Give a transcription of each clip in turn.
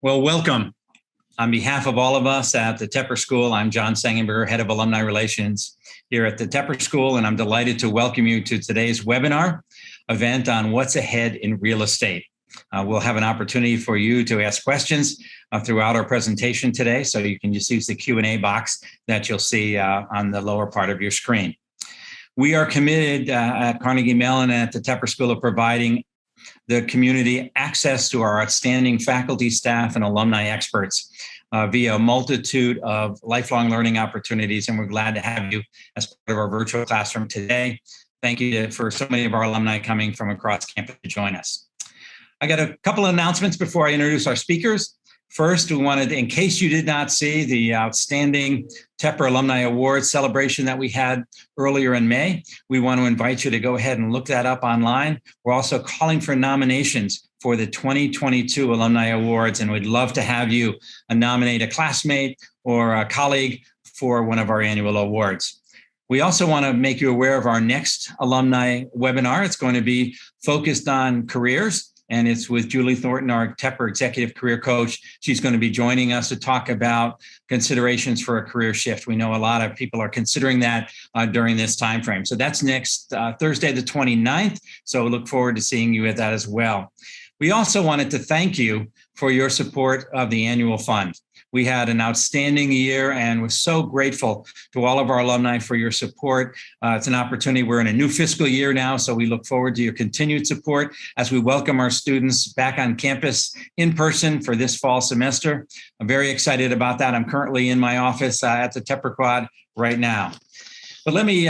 Well, welcome. On behalf of all of us at the Tepper School, I'm John Sangenberger, Head of Alumni Relations here at the Tepper School, and I'm delighted to welcome you to today's webinar event on what's ahead in real estate. We'll have an opportunity for you to ask questions throughout our presentation today, so you can just use the Q&A box that you'll see on the lower part of your screen. We are committed at Carnegie Mellon and at the Tepper School of providing the community access to our outstanding faculty, staff, and alumni experts via a multitude of lifelong learning opportunities, and we're glad to have you as part of our virtual classroom today. Thank you for so many of our alumni coming from across campus to join us. I got a couple of announcements before I introduce our speakers. First, we wanted, in case you did not see the outstanding Tepper Alumni Awards celebration that we had earlier in May, we want to invite you to go ahead and look that up online. We're also calling for nominations for the 2022 Alumni Awards, and we'd love to have you nominate a classmate or a colleague for one of our annual awards. We also want to make you aware of our next alumni webinar. It's going to be focused on careers, and it's with Julie Thornton, our Tepper Executive Career Coach. She's going to be joining us to talk about considerations for a career shift. We know a lot of people are considering that during this time frame. So that's next Thursday, the 29th. So we look forward to seeing you at that as well. We also wanted to thank you for your support of the annual fund. We had an outstanding year and we're so grateful to all of our alumni for your support. It's an opportunity. We're in a new fiscal year now, so we look forward to your continued support as we welcome our students back on campus in person for this fall semester. I'm very excited about that. I'm currently in my office at the Tepper Quad right now. But let me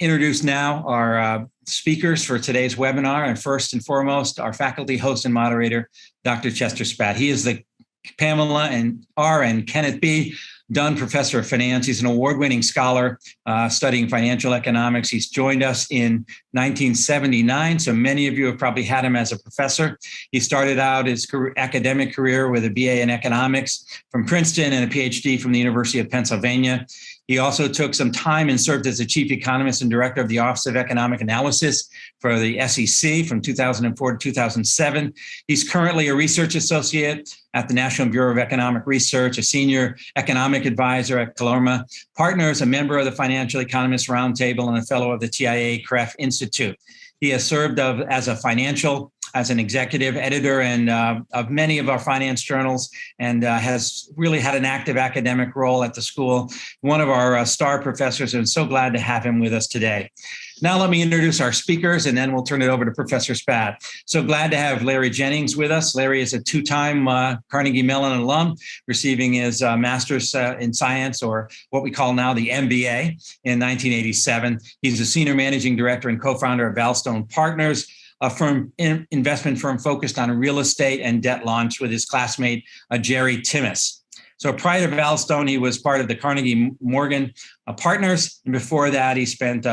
introduce now our speakers for today's webinar. And first and foremost, our faculty host and moderator, Dr. Chester Spatt. He is the Pamela and Kenneth B. Dunn Professor of Finance. He's an award-winning scholar studying financial economics. He's joined us in 1979, so many of you have probably had him as a professor. He started out his academic career with a BA in economics from Princeton and a PhD from the University of Pennsylvania. He also took some time and served as the chief economist and director of the Office of Economic Analysis for the SEC from 2004 to 2007. He's currently a research associate at the National Bureau of Economic Research, a senior economic advisor at Colorma Partners, a member of the Financial Economists Roundtable, and a fellow of the TIAA-CREF Institute. He has served as an executive editor and of many of our finance journals, and has really had an active academic role at the school. One of our star professors, and so glad to have him with us today. Now let me introduce our speakers, and then we'll turn it over to Professor Spatt. So glad to have Larry Jennings with us. Larry is a two-time Carnegie Mellon alum, receiving his master's in science, or what we call now the MBA, in 1987. He's a senior managing director and co-founder of Valstone Partners, a investment firm focused on real estate and debt launch with his classmate, Jerry Timmis. So prior to Valstone, he was part of the Carnegie Morgan Partners. And before that, he spent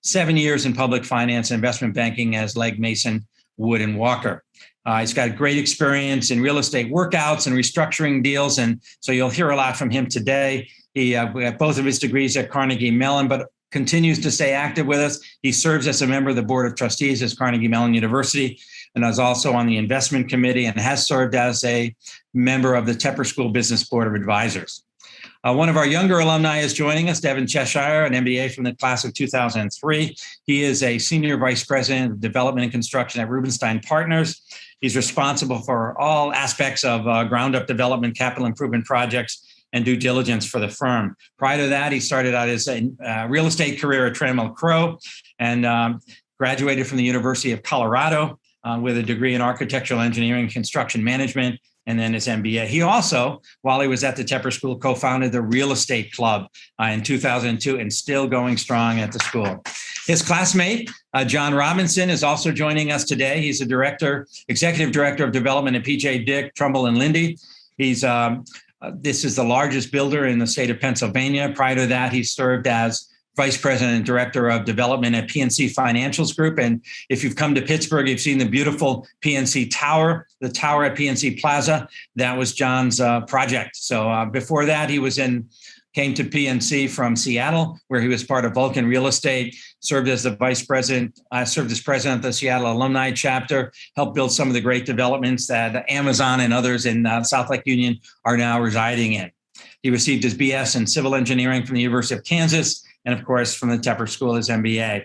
7 years in public finance and investment banking as Legg Mason, Wood & Walker. He's got great experience in real estate workouts and restructuring deals. And so you'll hear a lot from him today. He got both of his degrees at Carnegie Mellon, but continues to stay active with us. He serves as a member of the Board of Trustees at Carnegie Mellon University, and is also on the investment committee, and has served as a member of the Tepper School Business Board of Advisors. One of our younger alumni is joining us, Devin Cheshire, an MBA from the class of 2003. He is a senior vice president of development and construction at Rubenstein Partners. He's responsible for all aspects of ground-up development, capital improvement projects, and due diligence for the firm. Prior to that, he started out his real estate career at Trammell Crow, and graduated from the University of Colorado with a degree in architectural engineering and construction management, and then his MBA. He also, while he was at the Tepper School, co-founded the Real Estate Club in 2002, and still going strong at the school. His classmate, John Robinson, is also joining us today. He's a executive director of development at PJ Dick, Trumbull and Lindy. This is the largest builder in the state of Pennsylvania. Prior to that, he served as vice president and director of development at PNC Financials Group. And if you've come to Pittsburgh, you've seen the beautiful PNC Tower, the tower at PNC Plaza. That was John's project. So before that, he was in came to PNC from Seattle, where he was part of Vulcan Real Estate, served as the vice president, served as president of the Seattle Alumni chapter, helped build some of the great developments that Amazon and others in South Lake Union are now residing in. He received his BS in civil engineering from the University of Kansas, and of course, from the Tepper School, his MBA.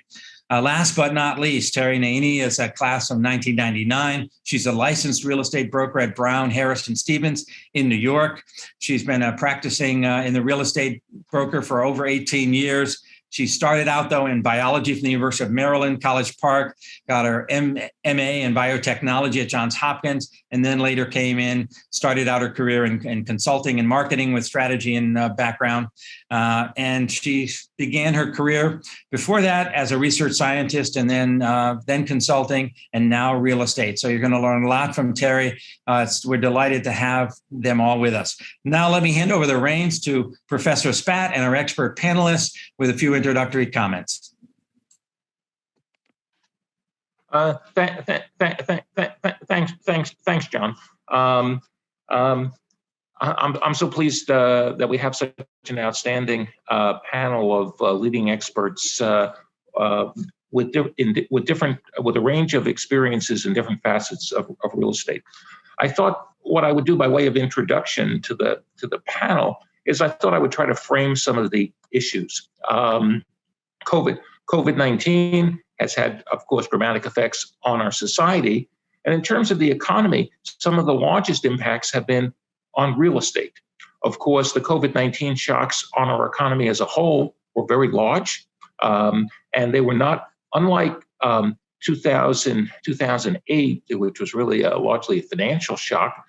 Last but not least, Terry Naini is a class of 1999. She's a licensed real estate broker at Brown, Harris, and Stevens in New York. She's been practicing in the real estate broker for over 18 years. She started out, though, in biology from the University of Maryland, College Park, got her MA in biotechnology at Johns Hopkins, and then later came in, started out her career in consulting and marketing with strategy and background. And she began her career before that as a research scientist, and then consulting, and now real estate. So you're going to learn a lot from Terry. We're delighted to have them all with us. Now let me hand over the reins to Professor Spatt and our expert panelists with a few introductory comments. Thanks, John. I'm so pleased that we have such an outstanding panel of leading experts with a range of experiences in different facets of real estate. I thought what I would do by way of introduction to the panel is I thought I would try to frame some of the issues. COVID-19 has had, of course, dramatic effects on our society. And in terms of the economy, some of the largest impacts have been on real estate. Of course, the COVID-19 shocks on our economy as a whole were very large, and they were not unlike 2008, which was really largely a financial shock.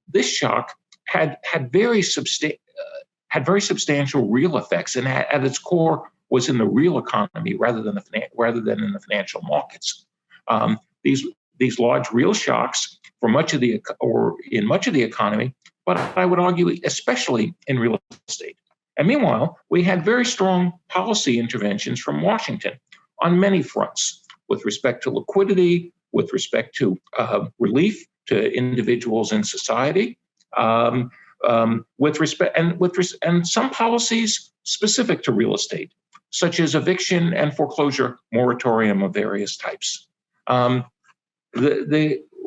This shock had very substantial real effects, and at its core was in the real economy rather than in the financial markets. These large real shocks in much of the economy, but I would argue especially in real estate. And meanwhile, we had very strong policy interventions from Washington on many fronts, with respect to liquidity, with respect to relief to individuals in society, and some policies specific to real estate, such as eviction and foreclosure moratorium of various types.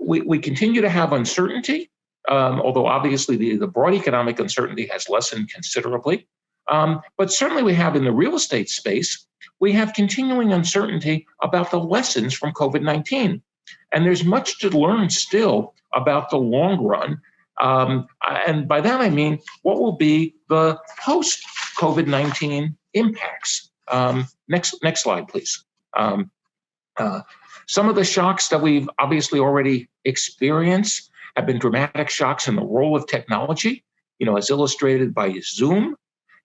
We continue to have uncertainty, although obviously the broad economic uncertainty has lessened considerably. But certainly we have in the real estate space, we have continuing uncertainty about the lessons from COVID-19. And there's much to learn still about the long run. And by that I mean, what will be the post-COVID-19 impacts? Next slide, please. Some of the shocks that we've obviously already experienced have been dramatic shocks in the role of technology, as illustrated by Zoom.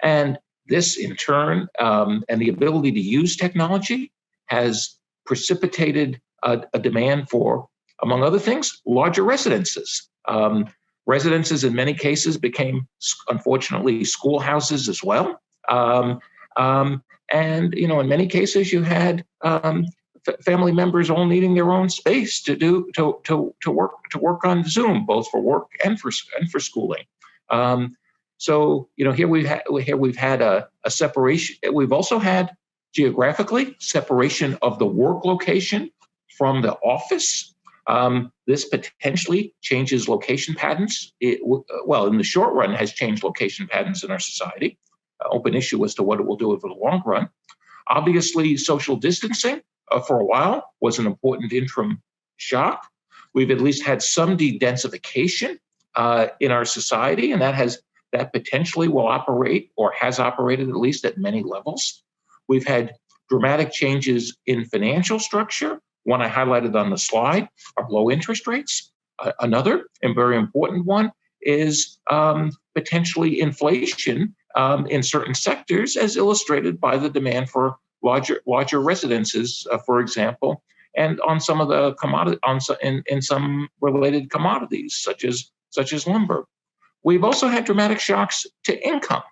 And this, in turn, and the ability to use technology has precipitated a demand for, among other things, larger residences. Residences, in many cases, became, unfortunately, schoolhouses as well. And in many cases, you had family members all needing their own space to work on Zoom, both for work and for schooling. So here we've had a separation. We've also had geographically separation of the work location from the office. This potentially changes location patterns. In the short run, has changed location patterns in our society. Open issue as to what it will do over the long run. Obviously, social distancing for a while was an important interim shock. We've at least had some de-densification in our society, and that potentially will operate, or has operated at least at many levels. We've had dramatic changes in financial structure. One I highlighted on the slide are low interest rates. Another, and very important one, is potentially inflation in certain sectors, as illustrated by the demand for larger residences, for example, and on some of the in some related commodities, such as lumber. We've also had dramatic shocks to income.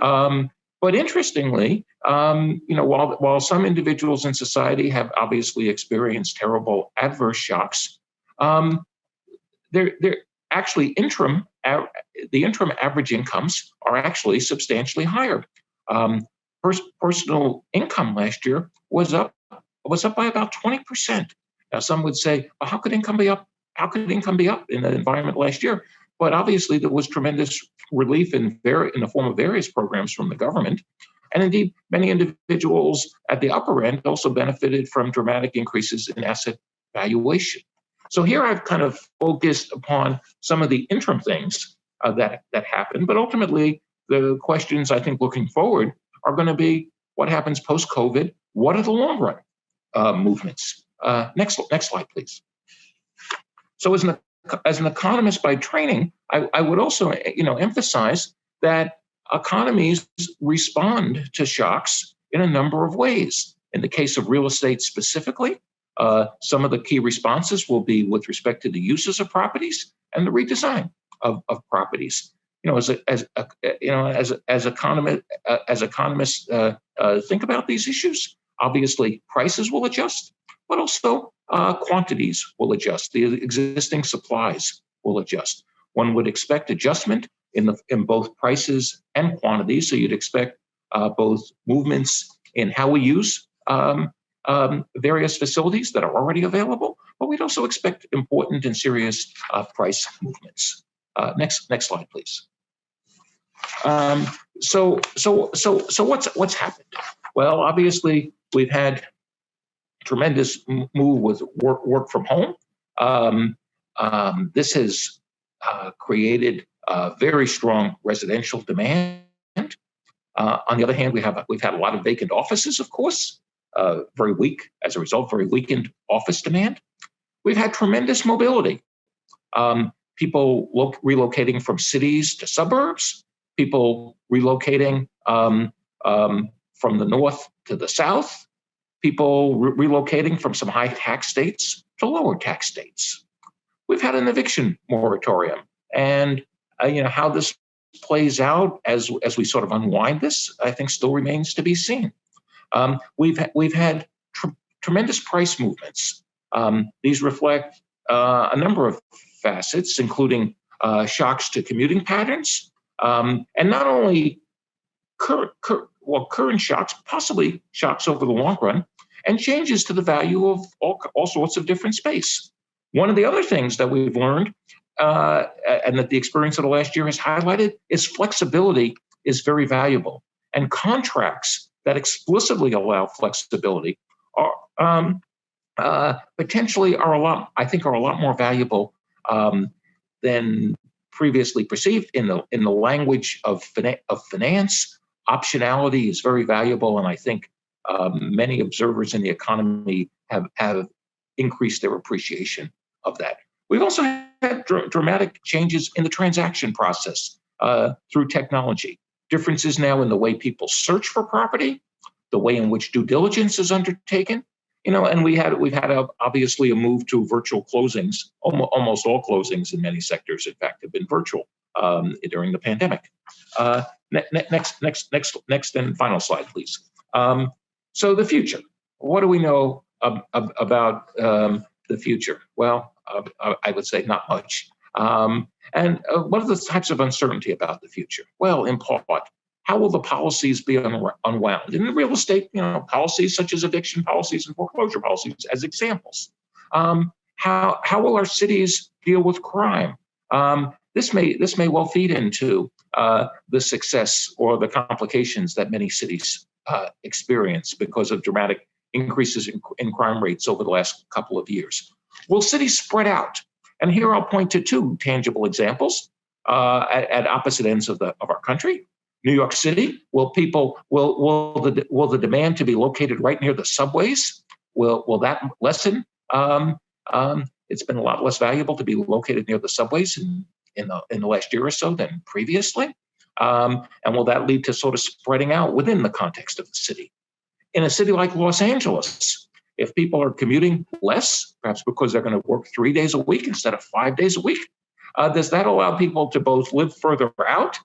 But interestingly, while some individuals in society have obviously experienced terrible adverse shocks, they're actually interim the interim average incomes are actually substantially higher. Personal income last year was up by about 20%. Now, some would say, well, how could income be up? How could income be up in the environment last year? But obviously, there was tremendous relief in the form of various programs from the government. And indeed, many individuals at the upper end also benefited from dramatic increases in asset valuation. So here I've kind of focused upon some of the interim things that happened. But ultimately, the questions I think looking forward are going to be what happens post-COVID? What are the long run movements? Next slide, please. So as an economist by training, I would also emphasize that economies respond to shocks in a number of ways. In the case of real estate specifically, some of the key responses will be with respect to the uses of properties and the redesign of properties. As economists think about these issues, obviously prices will adjust, but also quantities will adjust. The existing supplies will adjust. One would expect adjustment in both prices and quantities. So you'd expect both movements in how we use various facilities that are already available, but we'd also expect important and serious price movements. Next slide, please. So what's happened? Well, obviously we've had tremendous move with work from home. This has created very strong residential demand. On the other hand, we've had a lot of vacant offices, of course, very weak as a result, very weakened office demand. We've had tremendous mobility. People relocating from cities to suburbs, people relocating from the north to the south, people relocating from some high tax states to lower tax states. We've had an eviction moratorium, and how this plays out as we sort of unwind this, I think still remains to be seen. We've had tremendous price movements. These reflect a number of facets, including shocks to commuting patterns, and not only current shocks, possibly shocks over the long run, and changes to the value of all sorts of different space. One of the other things that we've learned, and that the experience of the last year has highlighted, is flexibility is very valuable, and contracts that explicitly allow flexibility are potentially are a lot more valuable than previously perceived. In the language of finance, optionality is very valuable, and I think many observers in the economy have increased their appreciation of that. We've also had dramatic changes in the transaction process through technology. Differences now in the way people search for property, the way in which due diligence is undertaken, and we've had obviously a move to virtual closings. Almost all closings in many sectors, in fact, have been virtual during the pandemic. Next and final slide, please. So the future. What do we know about the future? Well, I would say not much. And what are the types of uncertainty about the future? Well, in part, how will the policies be unwound? In real estate, policies such as eviction policies and foreclosure policies as examples. How will our cities deal with crime? This may well feed into the success or the complications that many cities experience because of dramatic increases in crime rates over the last couple of years. Will cities spread out? And here I'll point to two tangible examples at opposite ends of our country. New York City, will the demand to be located right near the subways? Will that lessen? It's been a lot less valuable to be located near the subways in the last year or so than previously. And will that lead to sort of spreading out within the context of the city? In a city like Los Angeles, if people are commuting less, perhaps because they're going to work 3 days a week instead of 5 days a week, does that allow people to both live further out,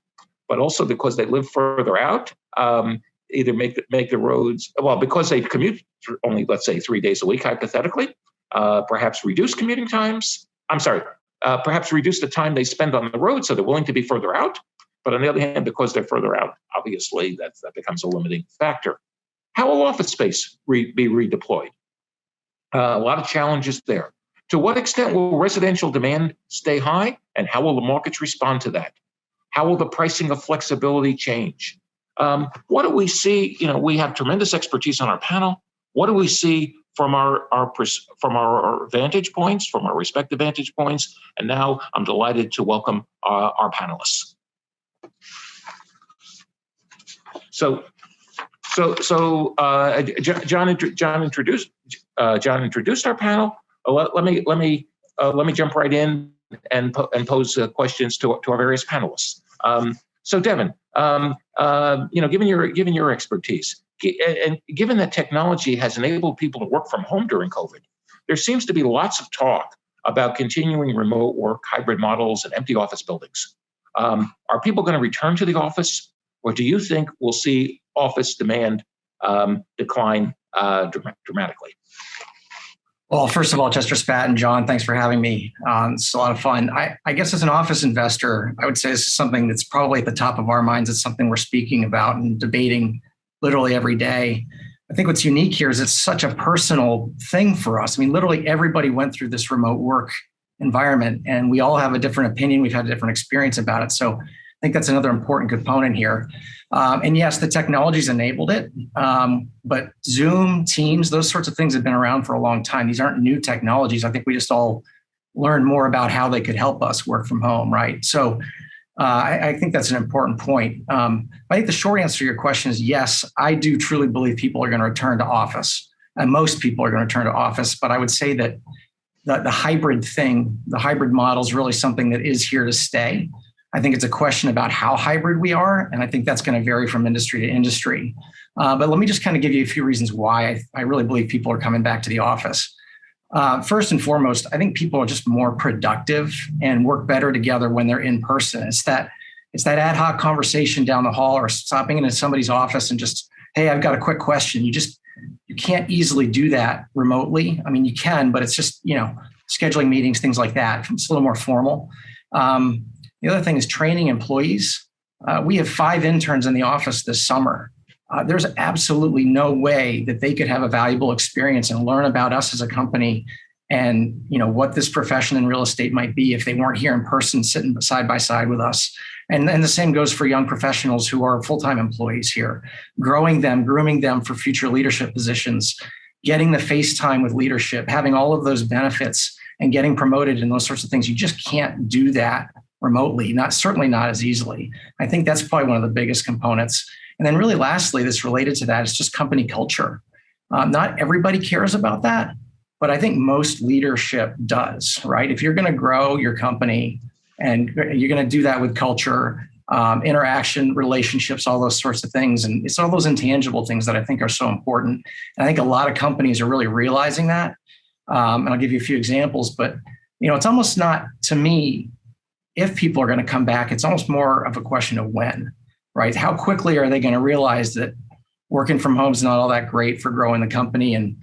but also because they live further out, either make the roads, well, because they commute only, let's say, 3 days a week, hypothetically, perhaps reduce commuting times? I'm sorry, perhaps reduce the time they spend on the road, so they're willing to be further out. But on the other hand, because they're further out, obviously that becomes a limiting factor. How will office space be redeployed? A lot of challenges there. To what extent will residential demand stay high, and how will the markets respond to that? How will the pricing of flexibility change? What do we see? We have tremendous expertise on our panel. What do we see from our vantage points, from our respective vantage points? And now I'm delighted to welcome our panelists. So John introduced our panel. Let me jump right in and pose questions to our various panelists. So Devin, given your expertise, and given that technology has enabled people to work from home during COVID, there seems to be lots of talk about continuing remote work, hybrid models, and empty office buildings. Are people going to return to the office, or do you think we'll see office demand decline dramatically? Well, first of all, Chester, Spatt, and John, thanks for having me. It's a lot of fun. I guess as an office investor, I would say this is something that's probably at the top of our minds. It's something we're speaking about and debating literally every day. I think what's unique here is it's such a personal thing for us. I mean, literally everybody went through this remote work environment, and we all have a different opinion. We've had a different experience about it. So I think that's another important component here. And yes, the technology's enabled it, but Zoom, Teams, those sorts of things have been around for a long time. These aren't new technologies. I think we just all learned more about how they could help us work from home, right? So I think that's an important point. I think the short answer to your question is yes, I do truly believe people are going to return to office, and most people are going to return to office. But I would say that the hybrid thing, the hybrid model is really something that is here to stay. I think it's a question about how hybrid we are, and I think that's going to vary from industry to industry. But let me just kind of give you a few reasons why I really believe people are coming back to the office. First and foremost, I think people are just more productive and work better together when they're in person. It's that ad hoc conversation down the hall or stopping into somebody's office and just, hey, I've got a quick question. You can't easily do that remotely. I mean, you can, but it's just, scheduling meetings, things like that. It's a little more formal. The other thing is training employees. We have 5 interns in the office this summer. There's absolutely no way that they could have a valuable experience and learn about us as a company and what this profession in real estate might be if they weren't here in person sitting side by side with us. And the same goes for young professionals who are full-time employees here, growing them, grooming them for future leadership positions, getting the face time with leadership, having all of those benefits and getting promoted and those sorts of things. You just can't do that remotely, certainly not as easily. I think that's probably one of the biggest components. And then really lastly, that's related to that is just company culture. Not everybody cares about that, but I think most leadership does, right? If you're going to grow your company and you're going to do that with culture, interaction, relationships, all those sorts of things. And it's all those intangible things that I think are so important. And I think a lot of companies are really realizing that. And I'll give you a few examples, but it's almost not, to me, if people are going to come back, it's almost more of a question of when, right? How quickly are they going to realize that working from home is not all that great for growing the company and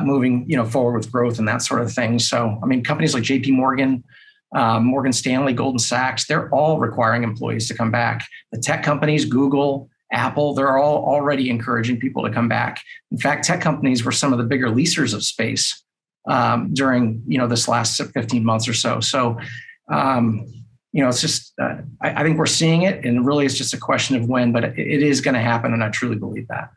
moving, forward with growth and that sort of thing. So, I mean, companies like JP Morgan, Morgan Stanley, Goldman Sachs, they're all requiring employees to come back. The tech companies, Google, Apple, they're all already encouraging people to come back. In fact, tech companies were some of the bigger leasers of space during, this last 15 months or so. So, it's just, I think we're seeing it, and really it's just a question of when, but it is going to happen, and I truly believe that.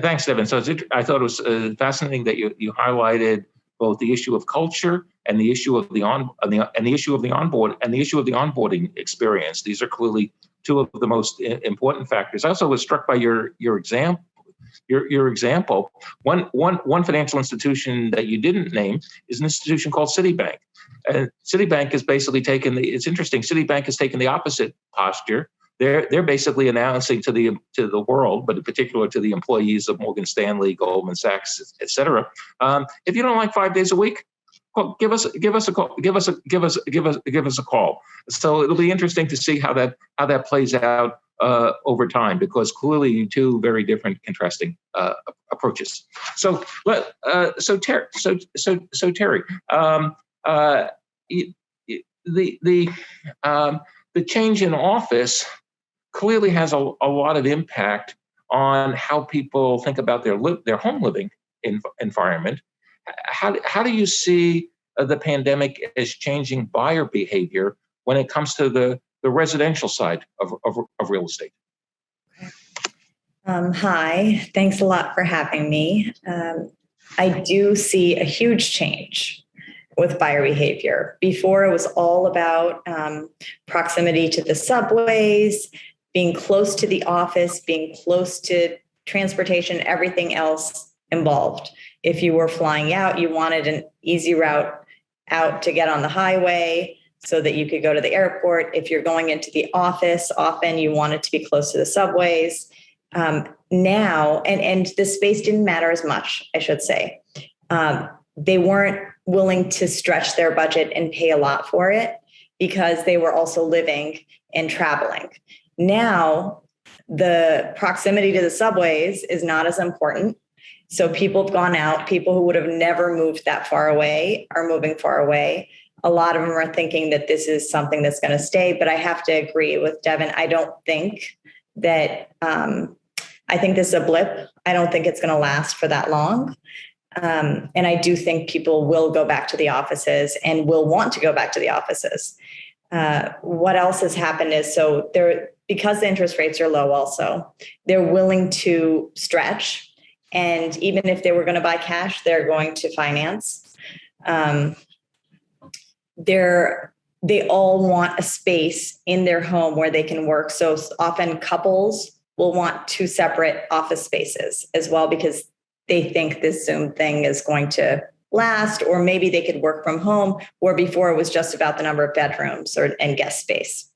Thanks, Devin. So I thought it was fascinating that you highlighted both the issue of culture and the issue of the onboarding experience. These are clearly 2 of the most important factors. I also was struck by your example. Your example. One financial institution that you didn't name is an institution called Citibank. And Citibank has basically taken it's interesting. Citibank has taken the opposite posture. They're basically announcing to the world, but in particular to the employees of Morgan Stanley, Goldman Sachs, et cetera. If you don't like 5 days a week, well, give us a call. Give us a call. So it'll be interesting to see how that plays out over time, because clearly 2 very different, contrasting approaches. So Terry, the change in office clearly has a lot of impact on how people think about their home living environment. How do you see the pandemic as changing buyer behavior when it comes to the residential side of real estate? Hi, thanks a lot for having me. I do see a huge change with buyer behavior. Before, it was all about proximity to the subways, being close to the office, being close to transportation, everything else involved. If you were flying out, you wanted an easy route out to get on the highway so that you could go to the airport. If you're going into the office, often you wanted to be close to the subways. Now, and the space didn't matter as much, I should say. They weren't willing to stretch their budget and pay a lot for it because they were also living and traveling. Now, the proximity to the subways is not as important. So people have gone out. People who would have never moved that far away are moving far away. A lot of them are thinking that this is something that's going to stay. But I have to agree with Devin. I don't think that, I think this is a blip. I don't think it's going to last for that long. And I do think people will go back to the offices and will want to go back to the offices. What else has happened is, so because the interest rates are low also, they're willing to stretch. And even if they were going to buy cash, they're going to finance. They all want a space in their home where they can work. So often couples will want two separate office spaces as well, because they think this Zoom thing is going to last, or maybe they could work from home, where before it was just about the number of bedrooms and guest space.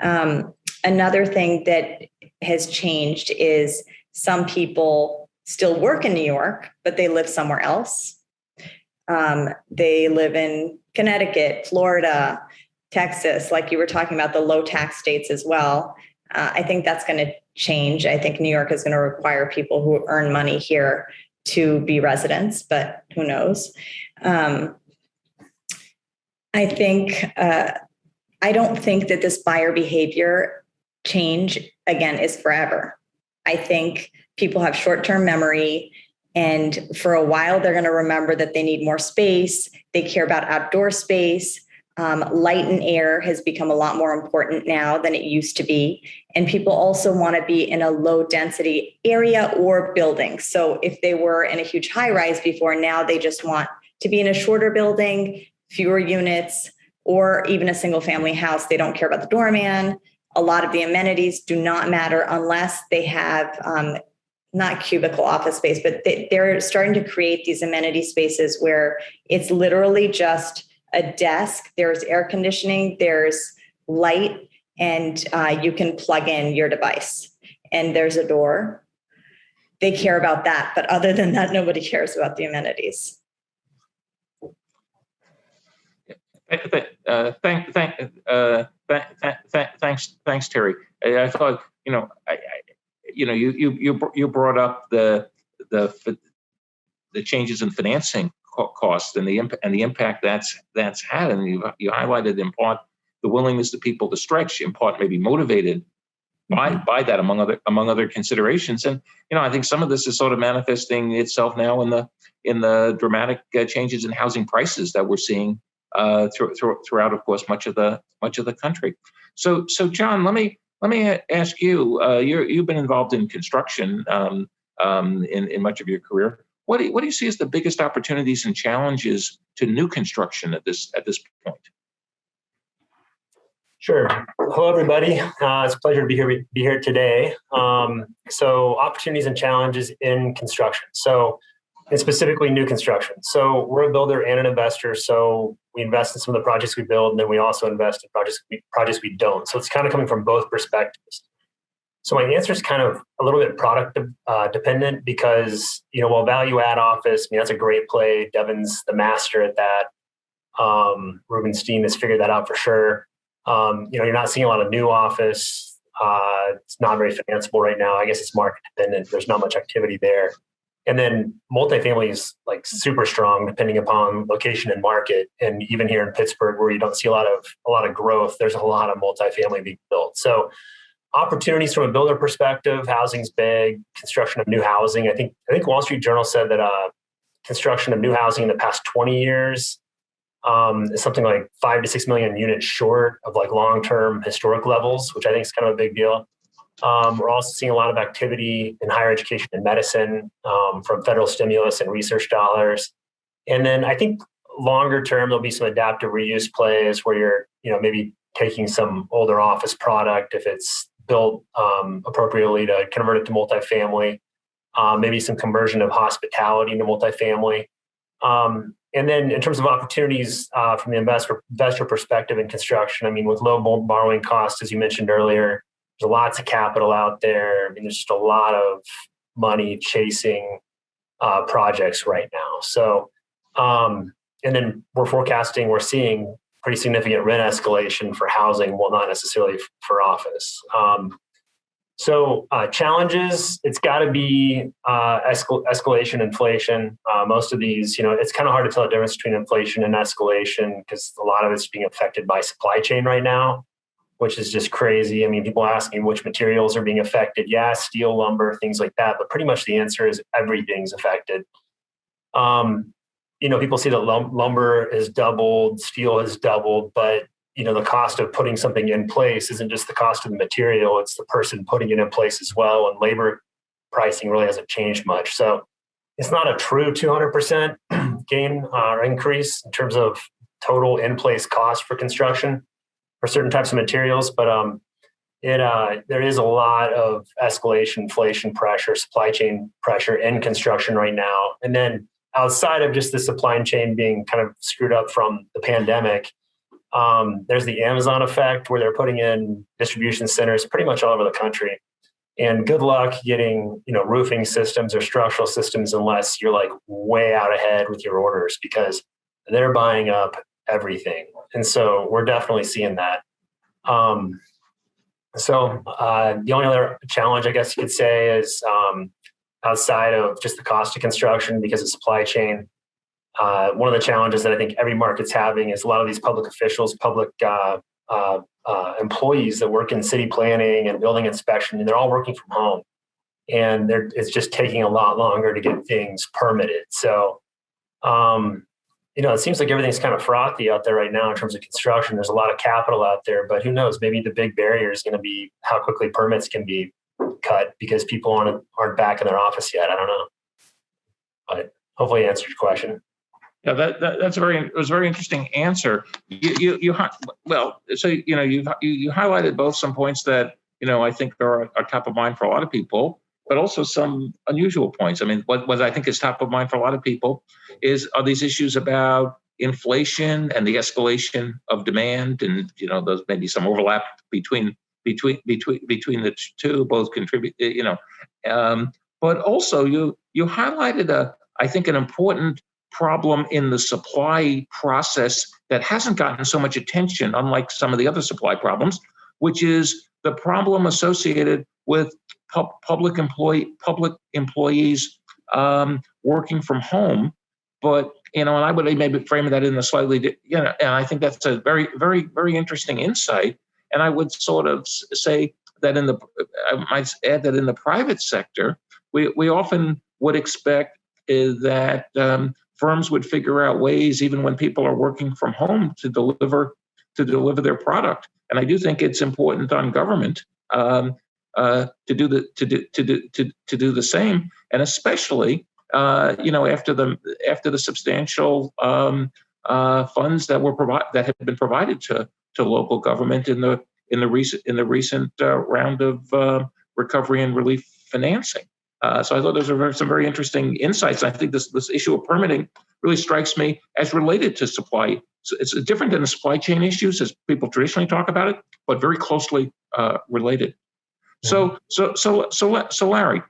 Another thing that has changed is some people still work in New York, but they live somewhere else. They live in Connecticut, Florida, Texas, like you were talking about, the low tax states as well. I think that's going to change. I think New York is going to require people who earn money here to be residents, but who knows? I don't think that this buyer behavior change, again, is forever. I think people have short-term memory, and for a while, they're going to remember that they need more space. They care about outdoor space. Light and air has become a lot more important now than it used to be. And people also want to be in a low density area or building. So if they were in a huge high rise before, now they just want to be in a shorter building, fewer units, or even a single family house. They don't care about the doorman. A lot of the amenities do not matter unless they have not cubicle office space, but they're starting to create these amenity spaces where it's literally just a desk, there's air conditioning, there's light, and you can plug in your device, and there's a door. They care about that, but other than that, nobody cares about the amenities. Thanks, Terry. I thought, you brought up the changes in financing costs and the impact that's had, and you highlighted in part the willingness of people to stretch, in part maybe motivated by that, among other considerations. And I think some of this is sort of manifesting itself now in the dramatic changes in housing prices that we're seeing throughout, of course, much of the country. So John, let me ask you. You've been involved in construction in much of your career. What do you see as the biggest opportunities and challenges to new construction at this point? Sure. Hello, everybody. It's a pleasure to be here today. So opportunities and challenges in construction. And specifically new construction. So we're a builder and an investor. So we invest in some of the projects we build, and then we also invest in projects we don't. So it's kind of coming from both perspectives. So my answer is kind of a little bit product dependent, because, while value add office, that's a great play. Devin's the master at that. Rubenstein has figured that out for sure. You're not seeing a lot of new office. It's not very financeable right now. I guess it's market dependent. There's not much activity there. And then multifamily is like super strong depending upon location and market. And even here in Pittsburgh, where you don't see a lot of growth, there's a lot of multifamily being built. So opportunities from a builder perspective, housing's big, construction of new housing. I think Wall Street Journal said that construction of new housing in the past 20 years is something like 5 to 6 million units short of like long-term historic levels, which I think is kind of a big deal. We're also seeing a lot of activity in higher education and medicine from federal stimulus and research dollars. And then I think longer term, there'll be some adaptive reuse plays where you're, maybe taking some older office product if it's built appropriately to convert it to multifamily, maybe some conversion of hospitality into multifamily. And then in terms of opportunities from the investor perspective in construction, I mean, with low borrowing costs, as you mentioned earlier, there's lots of capital out there. I mean, there's just a lot of money chasing projects right now. So, and then we're seeing pretty significant rent escalation for housing, well, not necessarily for office. So challenges, it's got to be escalation, inflation. Most of these, it's kind of hard to tell the difference between inflation and escalation because a lot of it's being affected by supply chain right now, which is just crazy. I mean, people ask me which materials are being affected. Yeah, steel, lumber, things like that. But pretty much the answer is everything's affected. People see that lumber has doubled, steel has doubled, but the cost of putting something in place isn't just the cost of the material, it's the person putting it in place as well. And labor pricing really hasn't changed much. So it's not a true 200% gain or increase in terms of total in-place cost for construction for certain types of materials. But there is a lot of escalation, inflation pressure, supply chain pressure in construction right now. And then outside of just the supply chain being kind of screwed up from the pandemic, there's the Amazon effect where they're putting in distribution centers pretty much all over the country. And good luck getting, roofing systems or structural systems unless you're like way out ahead with your orders because they're buying up everything. And so we're definitely seeing that. So the only other challenge I guess you could say is outside of just the cost of construction because of supply chain. One of the challenges that I think every market's having is a lot of these public officials, public employees that work in city planning and building inspection, and they're all working from home. And it's just taking a lot longer to get things permitted. So, it seems like everything's kind of frothy out there right now in terms of construction. There's a lot of capital out there, but who knows? Maybe the big barrier is going to be how quickly permits can be cut because people aren't back in their office yet. I don't know. But hopefully I answered your question. Yeah, that's it was a very interesting answer. You highlighted both some points that I think are top of mind for a lot of people, but also some unusual points. I mean, what I think is top of mind for a lot of people are these issues about inflation and the escalation of demand, and those maybe some overlap between the two, both contribute. But also you highlighted I think an important problem in the supply process that hasn't gotten so much attention, unlike some of the other supply problems, which is the problem associated with public employees working from home. But and I would maybe frame that in a slightly, and I think that's a very, very, very interesting insight. And I would sort of say that I might add that in the private sector, we often would expect that firms would figure out ways, even when people are working from home, to deliver their product. And I do think it's important on government to do the same, and especially after the substantial funds that have been provided to local government in the recent round of recovery and relief financing. So I thought those are some very interesting insights. I think this issue of permitting really strikes me as related to supply. So it's different than the supply chain issues as people traditionally talk about it, but very closely related. So Larry,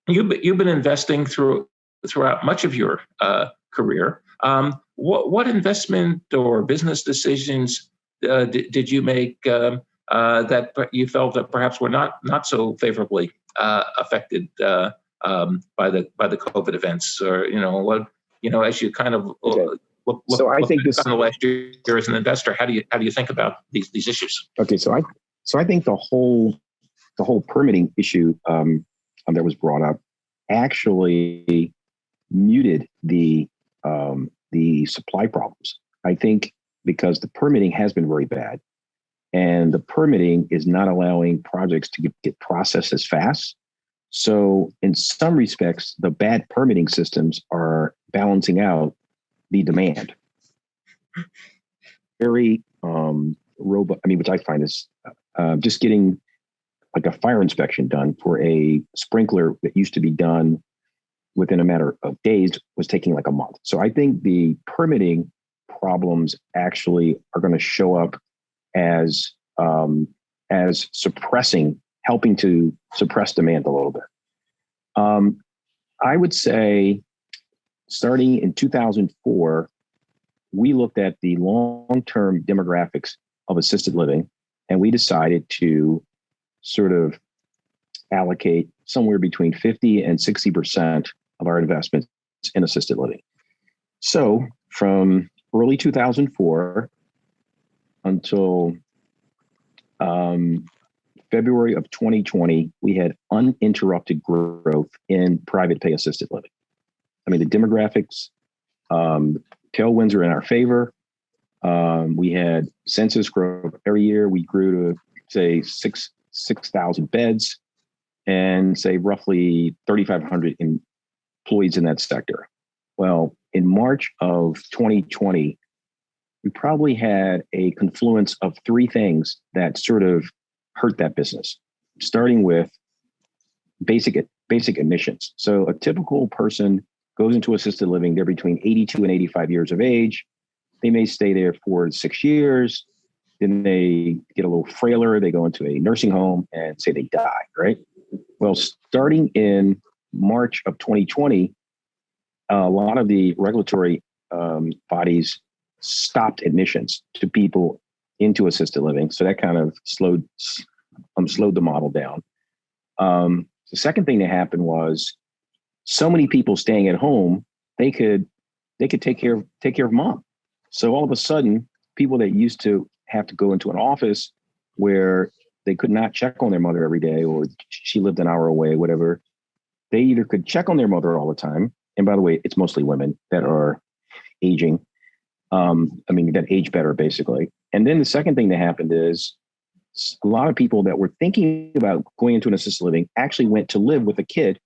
you've been investing throughout much of your career. What investment or business decisions did you make that you felt that perhaps were not so favorably affected by the COVID events, or as you kind of look So I think this on the last year as an investor, how do you think about these issues? Okay, so I think the whole permitting issue that was brought up actually muted the supply problems. I think because the permitting has been very bad, and the permitting is not allowing projects to get processed as fast. So in some respects, the bad permitting systems are balancing out the demand. Very robust. I mean, which I find is just getting like a fire inspection done for a sprinkler that used to be done within a matter of days was taking like a month. So I think the permitting problems actually are going to show up as helping to suppress demand a little bit. I would say starting in 2004, we looked at the long-term demographics of assisted living, and we decided to sort of allocate somewhere between 50 and 60% of our investments in assisted living. So from early 2004 until February of 2020, we had uninterrupted growth in private pay assisted living. I mean, the demographics, tailwinds are in our favor. We had census growth every year. We grew to say 6,000 beds and say roughly 3,500 employees in that sector. Well, in March of 2020, we probably had a confluence of three things that sort of hurt that business, starting with basic admissions. So a typical person goes into assisted living, they're between 82 and 85 years of age. They may stay there for 6 years. Then they get a little frailer. They go into a nursing home and say they die, right? Well, starting in March of 2020, a lot of the regulatory bodies stopped admissions to people into assisted living. So that kind of slowed the model down. The second thing that happened was so many people staying at home, they could take care of mom. So all of a sudden, people that used to have to go into an office where they could not check on their mother every day, or she lived an hour away, whatever, they either could check on their mother all the time. And by the way, it's mostly women that are aging. That age better, basically. And then the second thing that happened is a lot of people that were thinking about going into an assisted living actually went to live with a kid,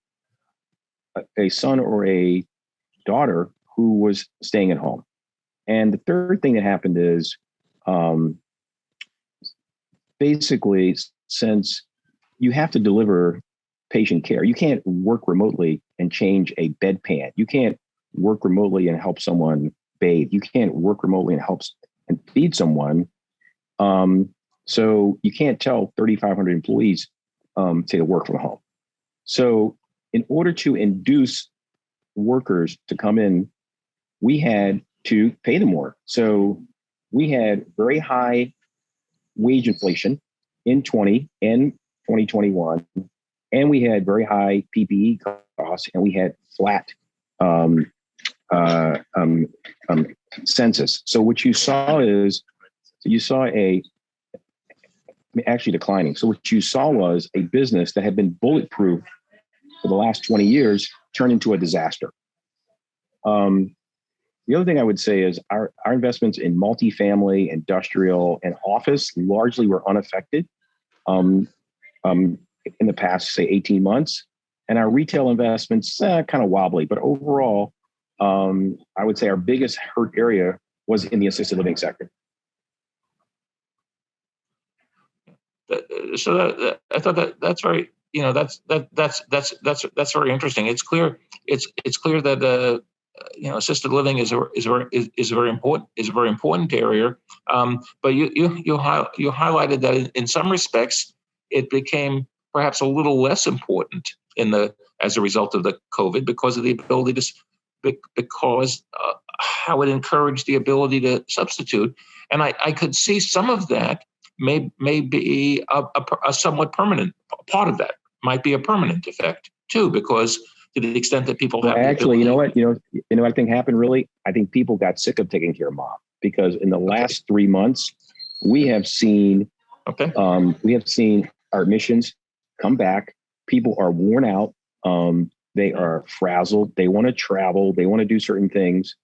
a son or a daughter who was staying at home. And the third thing that happened is basically, since you have to deliver patient care, you can't work remotely and change a bedpan. You can't work remotely and help someone bathe. You can't work remotely and feed someone. So you can't tell 3,500 employees say to work from home. So in order to induce workers to come in, we had to pay them more. So we had very high wage inflation in 20 and 2021, and we had very high PPE costs, and we had flat census. So what you saw is actually declining. So what you saw was a business that had been bulletproof for the last 20 years turn into a disaster. The other thing I would say is our investments in multifamily, industrial, and office largely were unaffected in the past, say, 18 months. And our retail investments, kind of wobbly. But overall, I would say our biggest hurt area was in the assisted living sector. So I thought that's very, that's very interesting. It's clear that assisted living is a very important area. But you highlighted that in some respects it became perhaps a little less important as a result of the COVID because of the ability because how it encouraged the ability to substitute. And I could see some of that may be a somewhat permanent part of that might be a permanent effect. too, because to the extent that people have actually, you know what I think happened really? I think people got sick of taking care of mom, because in the last 3 months, we have seen our admissions come back. People are worn out. They are frazzled. They want to travel. They want to do certain things.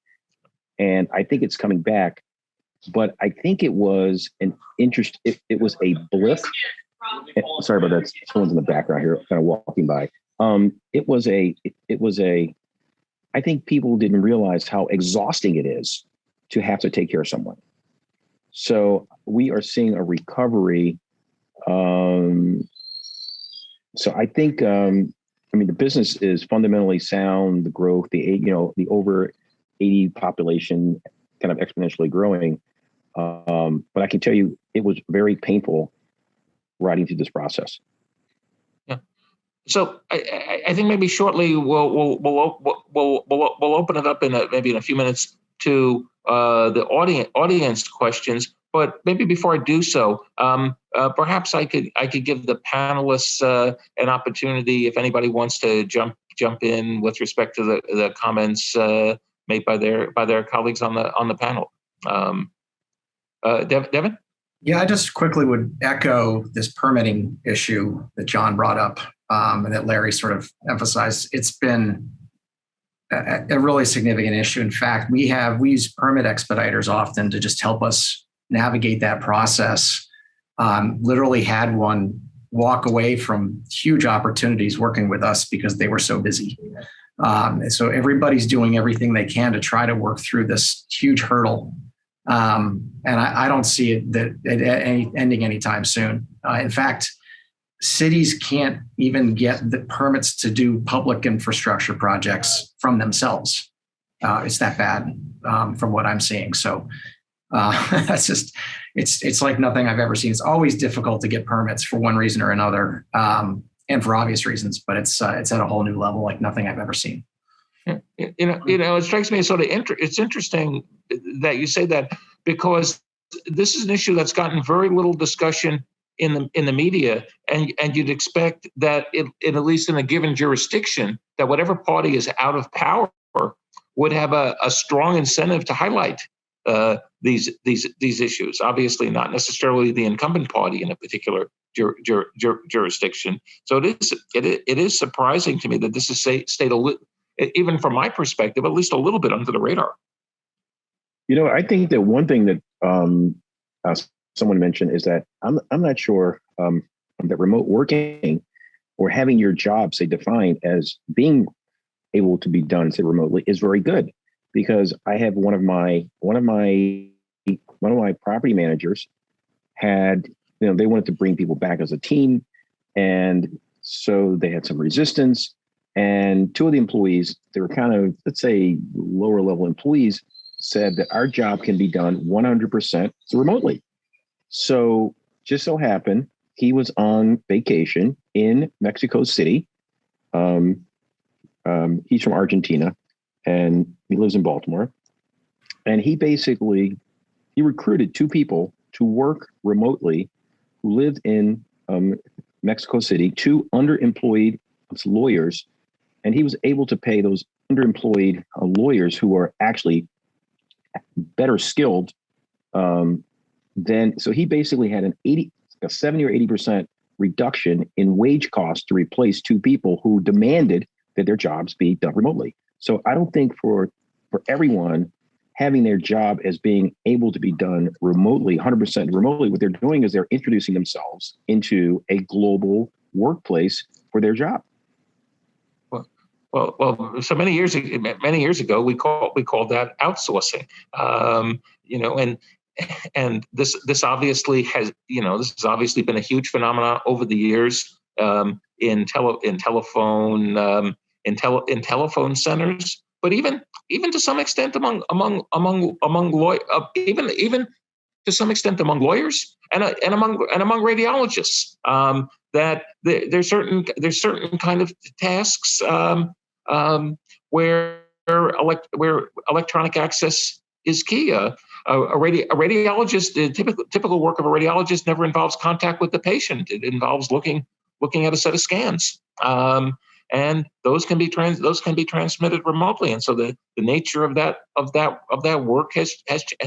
And I think it's coming back. But I think it was an interest. It was a blip. Sorry about that. Someone's in the background here, kind of walking by. It was a, I think people didn't realize how exhausting it is to have to take care of someone. So we are seeing a recovery. So I think, the business is fundamentally sound. The growth, the over 80 population kind of exponentially growing. But I can tell you, it was very painful riding through this process. Yeah. So I think maybe shortly we'll open it up maybe in a few minutes to the audience questions. But maybe before I do so, perhaps I could give the panelists an opportunity if anybody wants to jump in with respect to the comments made by their colleagues on the panel. Devin? Yeah, I just quickly would echo this permitting issue that John brought up and that Larry sort of emphasized. It's been a really significant issue. In fact, we use permit expediters often to just help us navigate that process. Literally had one walk away from huge opportunities working with us because they were so busy. So everybody's doing everything they can to try to work through this huge hurdle. And I don't see it ending anytime soon. In fact, cities can't even get the permits to do public infrastructure projects from themselves. It's that bad from what I'm seeing. So that's just, it's like nothing I've ever seen. It's always difficult to get permits for one reason or another, and for obvious reasons, but it's at a whole new level, like nothing I've ever seen. It strikes me as sort of it's interesting that you say that, because this is an issue that's gotten very little discussion in the media, and you'd expect that at least in a given jurisdiction, that whatever party is out of power would have a strong incentive to highlight these issues. Obviously, not necessarily the incumbent party in a particular jurisdiction. So it is surprising to me that this has stayed even from my perspective, at least a little bit under the radar. I think that one thing that someone mentioned is that I'm not sure that remote working or having your job, say, defined as being able to be done, say, remotely is very good, because I have one of my property managers had, they wanted to bring people back as a team, and so they had some resistance. And two of the employees, they were kind of, let's say, lower level employees, said that our job can be done 100% remotely. So just so happened, he was on vacation in Mexico City. He's from Argentina and he lives in Baltimore. And he recruited two people to work remotely who lived in Mexico City, two underemployed lawyers. And he was able to pay those underemployed lawyers who are actually better skilled so he basically had a 70 or 80% reduction in wage costs to replace two people who demanded that their jobs be done remotely. So I don't think for everyone having their job as being able to be done remotely, 100% remotely, what they're doing is they're introducing themselves into a global workplace for their job. Well. So many years ago, we called that outsourcing. And this obviously has been a huge phenomenon over the years in telephone centers, but even to some extent among even to some extent among lawyers and among radiologists. That there's certain kind of tasks where electronic access is key. A radiologist, the typical work of a radiologist never involves contact with the patient. It involves looking at a set of scans. and those can be transmitted remotely. And so the nature of that work has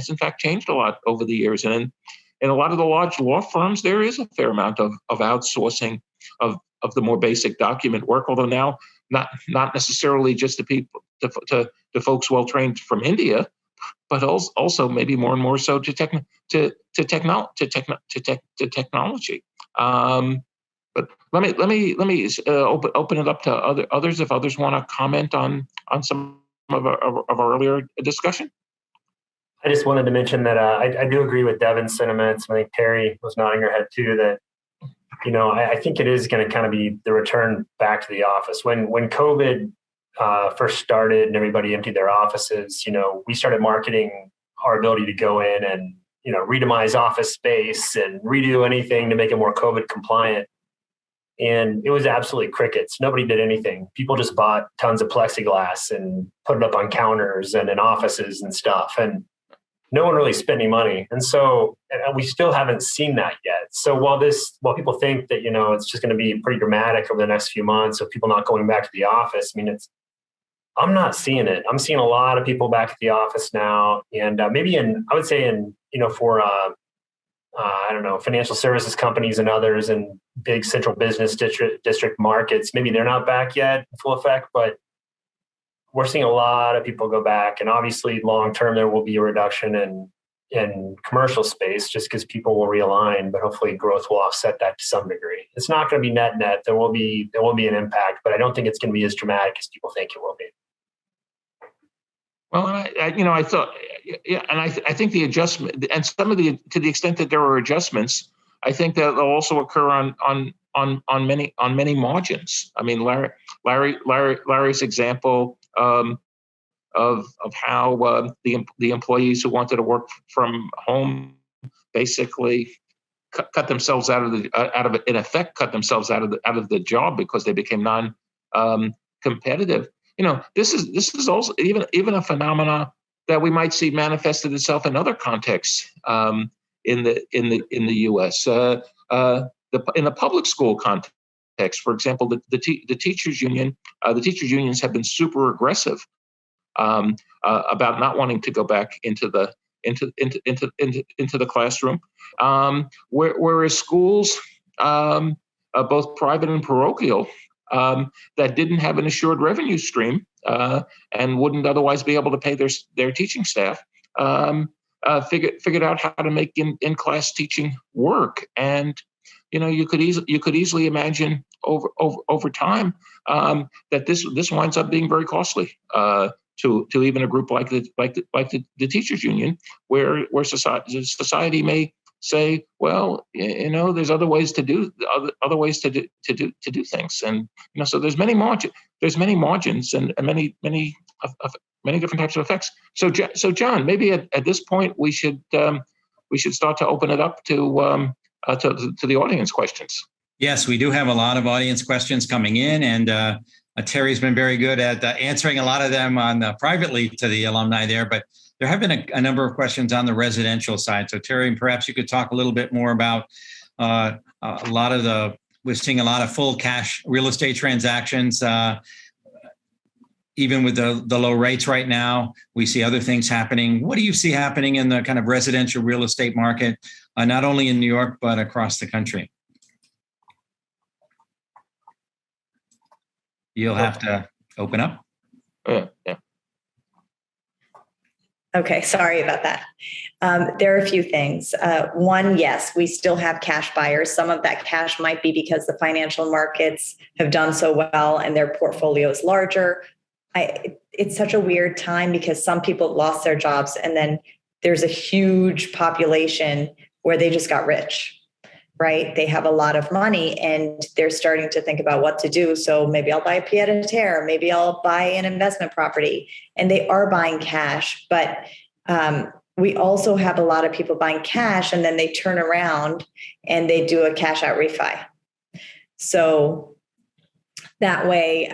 in fact changed a lot over the years. And in a lot of the large law firms, there is a fair amount of outsourcing of the more basic document work, although now not necessarily just the people to folks well trained from India, but also maybe more and more so to technology. But let me open it up to others if others want to comment on some of our earlier discussion. I just wanted to mention that I do agree with Devin's sentiments. I think Terry was nodding her head too, that, I think it is going to kind of be the return back to the office. When COVID first started and everybody emptied their offices, we started marketing our ability to go in and, re-demise office space and redo anything to make it more COVID compliant. And it was absolutely crickets. Nobody did anything. People just bought tons of plexiglass and put it up on counters and in offices and stuff. And no one really spent any money. And so we still haven't seen that yet. So while people think that, it's just going to be pretty dramatic over the next few months of people not going back to the office, I'm not seeing it. I'm seeing a lot of people back at the office now. And maybe for financial services companies and others and big central business district markets, maybe they're not back yet in full effect, but we're seeing a lot of people go back. And obviously long term, there will be a reduction in commercial space just because people will realign, but hopefully growth will offset that to some degree. It's not going to be net. There will be an impact, but I don't think it's going to be as dramatic as people think it will be. Well, I thought, and I think the adjustment, and to the extent that there are adjustments, I think that they'll also occur on many margins. I mean, Larry's example of how the employees who wanted to work from home basically cut themselves out of the job because they became non-competitive. This is also even a phenomena that we might see manifested itself in other contexts in the U.S. In the public school context, for example, the teachers unions have been super aggressive about not wanting to go back into the classroom, whereas schools, both private and parochial, that didn't have an assured revenue stream and wouldn't otherwise be able to pay their teaching staff, figured out how to make in-class teaching work. And you could easily imagine over time that this winds up being very costly to even a group like the teachers union, where society may say, well, there's other ways to do things, and so there's many margins and many different types of effects. So John, maybe at this point we should start to open it up to the audience questions. Yes, we do have a lot of audience questions coming in, and Terry's been very good at answering a lot of them privately to the alumni there, but there have been a number of questions on the residential side. So Terry, perhaps you could talk a little bit more about we're seeing a lot of full cash real estate transactions, even with the low rates right now. We see other things happening. What do you see happening in the kind of residential real estate market, not only in New York, but across the country? You'll have to open up. Yeah. Okay, sorry about that. There are a few things. One, yes, we still have cash buyers. Some of that cash might be because the financial markets have done so well and their portfolio is larger. It's such a weird time because some people lost their jobs, and then there's a huge population where they just got rich, right? They have a lot of money and they're starting to think about what to do. So maybe I'll buy a pied-à-terre, maybe I'll buy an investment property, and they are buying cash. But we also have a lot of people buying cash and then they turn around and they do a cash out refi. So that way,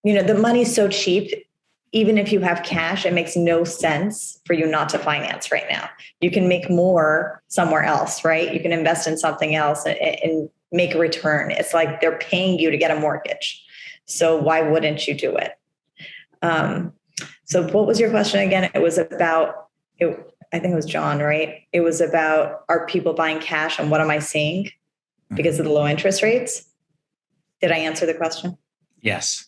the money's so cheap. Even if you have cash, it makes no sense for you not to finance right now. You can make more somewhere else, right? You can invest in something else and make a return. It's like they're paying you to get a mortgage. So why wouldn't you do it? So what was your question again? It was about, I think it was John, right? It was about, are people buying cash and what am I seeing because of the low interest rates? Did I answer the question? Yes.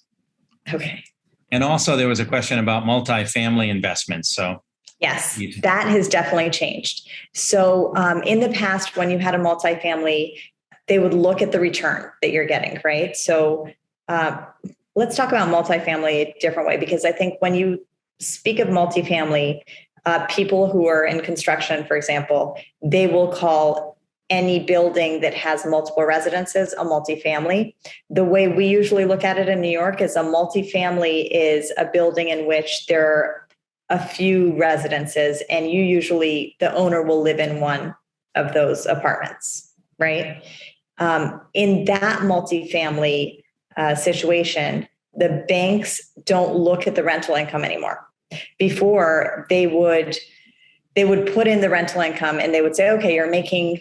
Okay. And also there was a question about multifamily investments. So yes, that has definitely changed. So in the past, when you had a multifamily, they would look at the return that you're getting, right? So let's talk about multifamily a different way, because I think when you speak of multifamily, people who are in construction, for example, they will call any building that has multiple residences a multifamily. The way we usually look at it in New York is a multifamily is a building in which there are a few residences, and you usually, the owner will live in one of those apartments, right? In that multifamily situation, the banks don't look at the rental income anymore. Before, they would put in the rental income and they would say, okay, you're making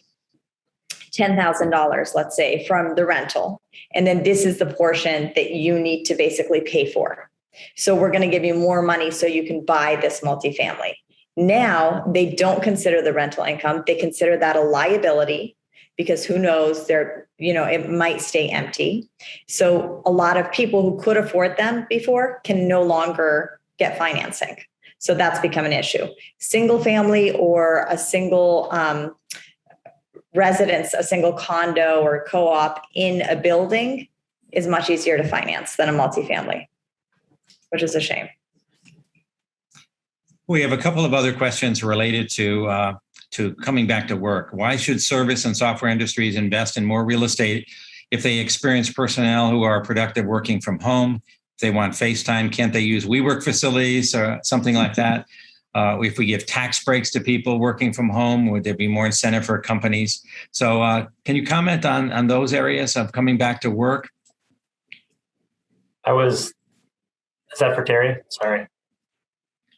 $10,000, let's say, from the rental. And then this is the portion that you need to basically pay for. So we're going to give you more money so you can buy this multifamily. Now they don't consider the rental income. They consider that a liability, because who knows, it might stay empty. So a lot of people who could afford them before can no longer get financing. So that's become an issue. Single family or a single residence, a single condo or co-op in a building is much easier to finance than a multifamily, which is a shame. We have a couple of other questions related to coming back to work. Why should service and software industries invest in more real estate if they experience personnel who are productive working from home? If they want FaceTime, can't they use WeWork facilities or something like that? If we give tax breaks to people working from home, would there be more incentive for companies? So can you comment on those areas of coming back to work? Is that for Terry? Sorry.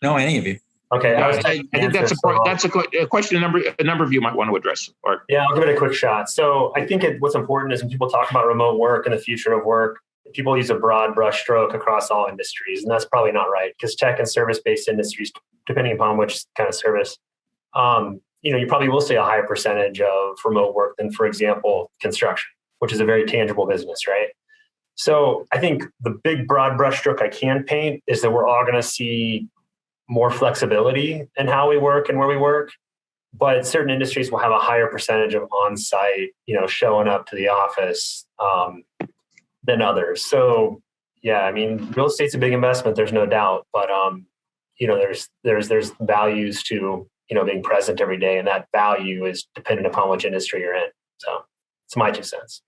No, any of you. Okay. I think that's a question a number of you might want to address. Yeah, I'll give it a quick shot. So I think what's important is when people talk about remote work and the future of work, people use a broad brush stroke across all industries, and that's probably not right, because tech and service-based industries, depending upon which kind of service, you probably will see a higher percentage of remote work than, for example, construction, which is a very tangible business, right? So I think the big broad brushstroke I can paint is that we're all going to see more flexibility in how we work and where we work, but certain industries will have a higher percentage of on-site, showing up to the office than others. So yeah, I mean, real estate's a big investment, there's no doubt, but there's values to being present every day, and that value is dependent upon which industry you're in. So it's my 2 cents.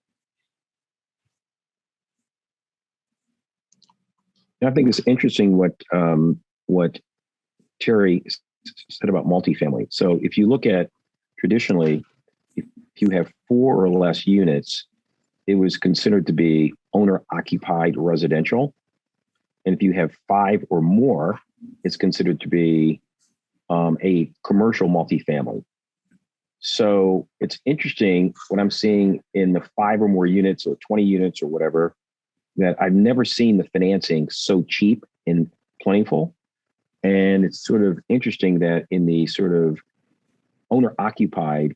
I think it's interesting what Terry said about multifamily. So if you look at traditionally, if you have 4 or less units, it was considered to be owner-occupied residential. And if you have 5 or more, it's considered to be a commercial multifamily. So it's interesting what I'm seeing in the 5 or more units or 20 units or whatever, that I've never seen the financing so cheap and plentiful. And it's sort of interesting that in the sort of owner-occupied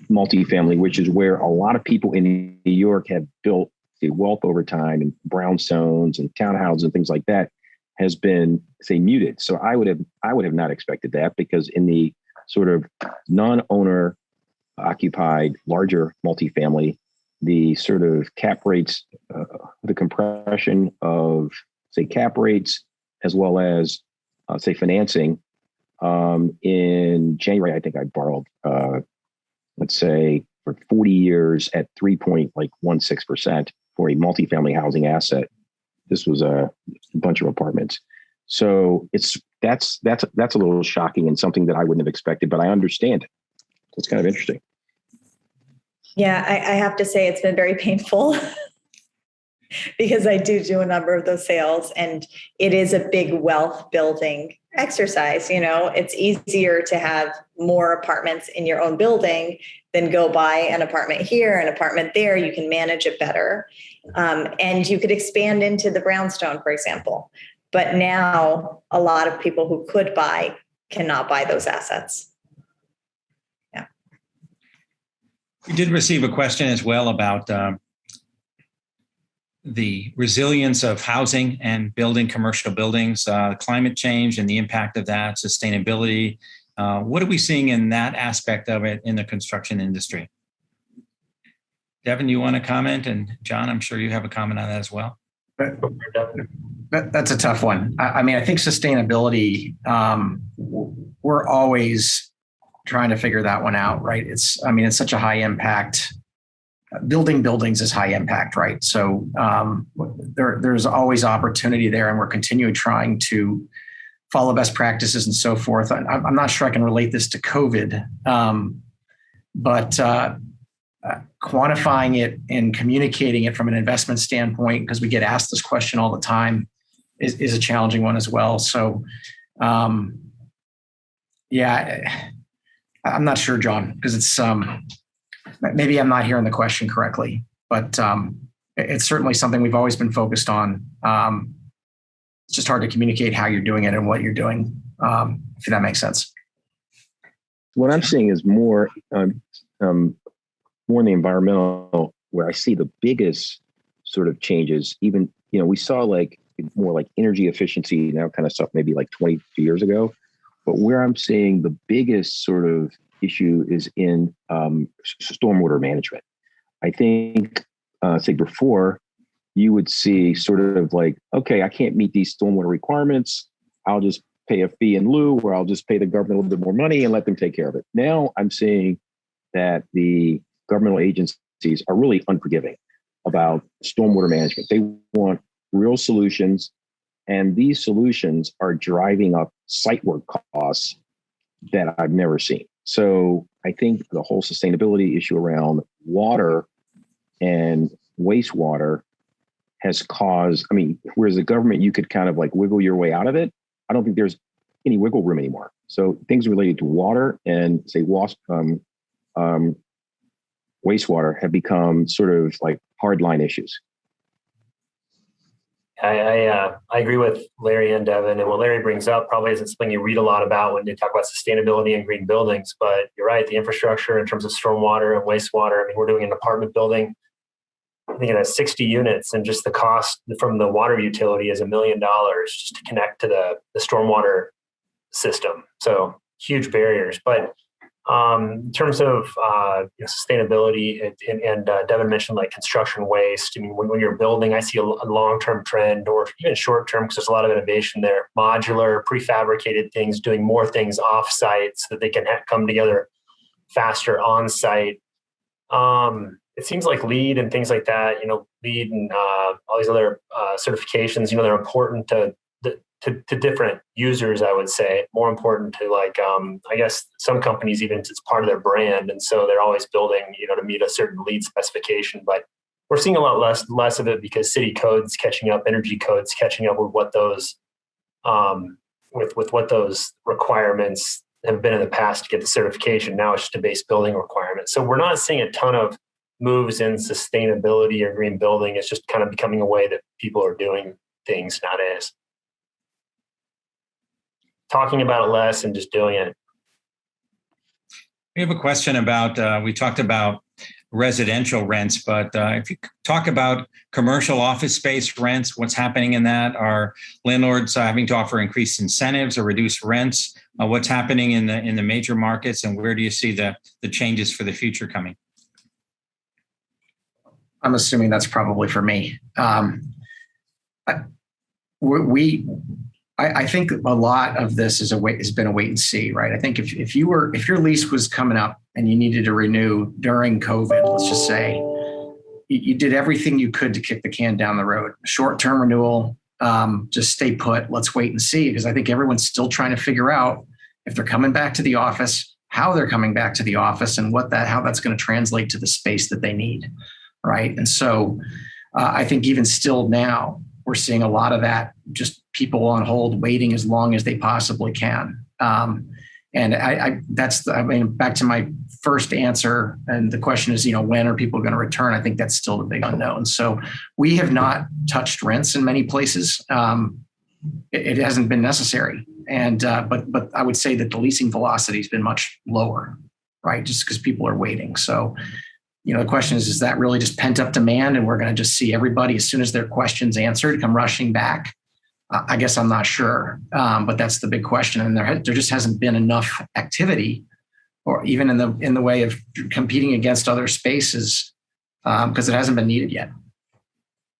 multifamily, which is where a lot of people in New York have built the wealth over time, and brownstones and townhouses and things like that, has been, say, muted. So I would have not expected that, because in the sort of non-owner occupied larger multifamily, the sort of cap rates, the compression of, say, cap rates, as well as, say, financing. In January, I think I borrowed, let's say, for 40 years at 3.16% for a multifamily housing asset. This was a bunch of apartments. So that's a little shocking and something that I wouldn't have expected, but I understand it. It's kind of interesting. Yeah, I have to say it's been very painful because I do a number of those sales, and it is a big wealth building exercise. It's easier to have more apartments in your own building than go buy an apartment here, an apartment there. You can manage it better. And you could expand into the brownstone, for example. But now a lot of people who could buy cannot buy those assets. Yeah. We did receive a question as well about the resilience of housing and building commercial buildings, climate change and the impact of that, sustainability. What are we seeing in that aspect of it in the construction industry? Devin, you want to comment? And John, I'm sure you have a comment on that as well. That's a tough one. I think sustainability, we're always trying to figure that one out, right? It's such a high impact. Building buildings is high impact, right? So there's always opportunity there, and we're continuing trying to follow best practices and so forth. I'm not sure I can relate this to COVID, but quantifying it and communicating it from an investment standpoint, because we get asked this question all the time, is a challenging one as well. So, yeah, I'm not sure, John, because it's maybe I'm not hearing the question correctly, but it's certainly something we've always been focused on. It's just hard to communicate how you're doing it and what you're doing, if that makes sense. What I'm seeing is more in the environmental, where I see the biggest sort of changes. Even, we saw more like energy efficiency now kind of stuff maybe like 20 years ago. But where I'm seeing the biggest sort of issue is in stormwater management. I think, say before, you would see sort of like, okay, I can't meet these stormwater requirements. I'll just pay a fee in lieu, or I'll just pay the government a little bit more money and let them take care of it. Now I'm seeing that the governmental agencies are really unforgiving about stormwater management. They want real solutions, and these solutions are driving up site work costs that I've never seen. So I think the whole sustainability issue around water and wastewater has caused, whereas the government, you could kind of like wiggle your way out of it, I don't think there's any wiggle room anymore. So things related to water and say wastewater have become sort of like hardline issues. I agree with Larry and Devin, and what Larry brings up probably isn't something you read a lot about when you talk about sustainability and green buildings, but you're right, the infrastructure in terms of stormwater and wastewater. We're doing an apartment building, I think it has 60 units, and just the cost from the water utility is $1 million just to connect to the stormwater system. So huge barriers. But in terms of sustainability, and Devin mentioned like construction waste. When you're building, I see a long-term trend, or even short-term, because there's a lot of innovation there. Modular, prefabricated things, doing more things off-site so that they can come together faster on-site. It seems like LEED and things like that, LEED and all these other certifications, they're important to different users, I would say. More important to I guess some companies, even it's part of their brand. And so they're always building, to meet a certain LEED specification. But we're seeing a lot less of it because city codes catching up, energy codes catching up with what those, with what those requirements have been in the past to get the certification. Now it's just a base building requirement. So we're not seeing a ton of moves in sustainability or green building. It's just kind of becoming a way that people are doing things nowadays. Talking about it less and just doing it. We have a question about, we talked about residential rents, but if you talk about commercial office space rents, what's happening in that? Are landlords having to offer increased incentives or reduced rents? What's happening in the major markets, and where do you see the changes for the future coming? I'm assuming that's probably for me. I think a lot of this has been a wait and see, right? I think if your lease was coming up and you needed to renew during COVID, let's just say, you did everything you could to kick the can down the road. Short-term renewal, just stay put. Let's wait and see, because I think everyone's still trying to figure out if they're coming back to the office, how they're coming back to the office, and how that's going to translate to the space that they need, right? And so I think even still now, we're seeing a lot of that, just people on hold waiting as long as they possibly can. And back to my first answer, and the question is, when are people going to return? I think that's still the big unknown. So we have not touched rents in many places. It hasn't been necessary. And but I would say that the leasing velocity has been much lower, right? Just because people are waiting. So, the question is that really just pent up demand, and we're going to just see everybody, as soon as their questions answered, come rushing back? I guess I'm not sure, but that's the big question. And there just hasn't been enough activity, or even in the way of competing against other spaces, because it hasn't been needed yet.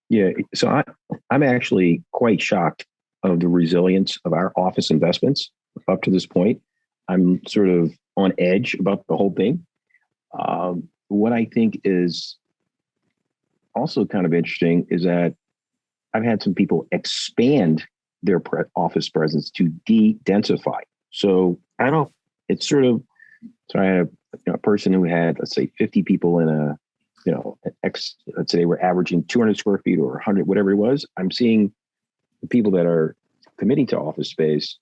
Yeah, so I'm actually quite shocked of the resilience of our office investments up to this point. I'm sort of on edge about the whole thing. What I think is also kind of interesting is that I've had some people expand their office presence to de-densify. So it's sort of, so I had a person who had, let's say, 50 people in let's say they were averaging 200 square feet or 100, whatever it was. I'm seeing the people that are committing to office space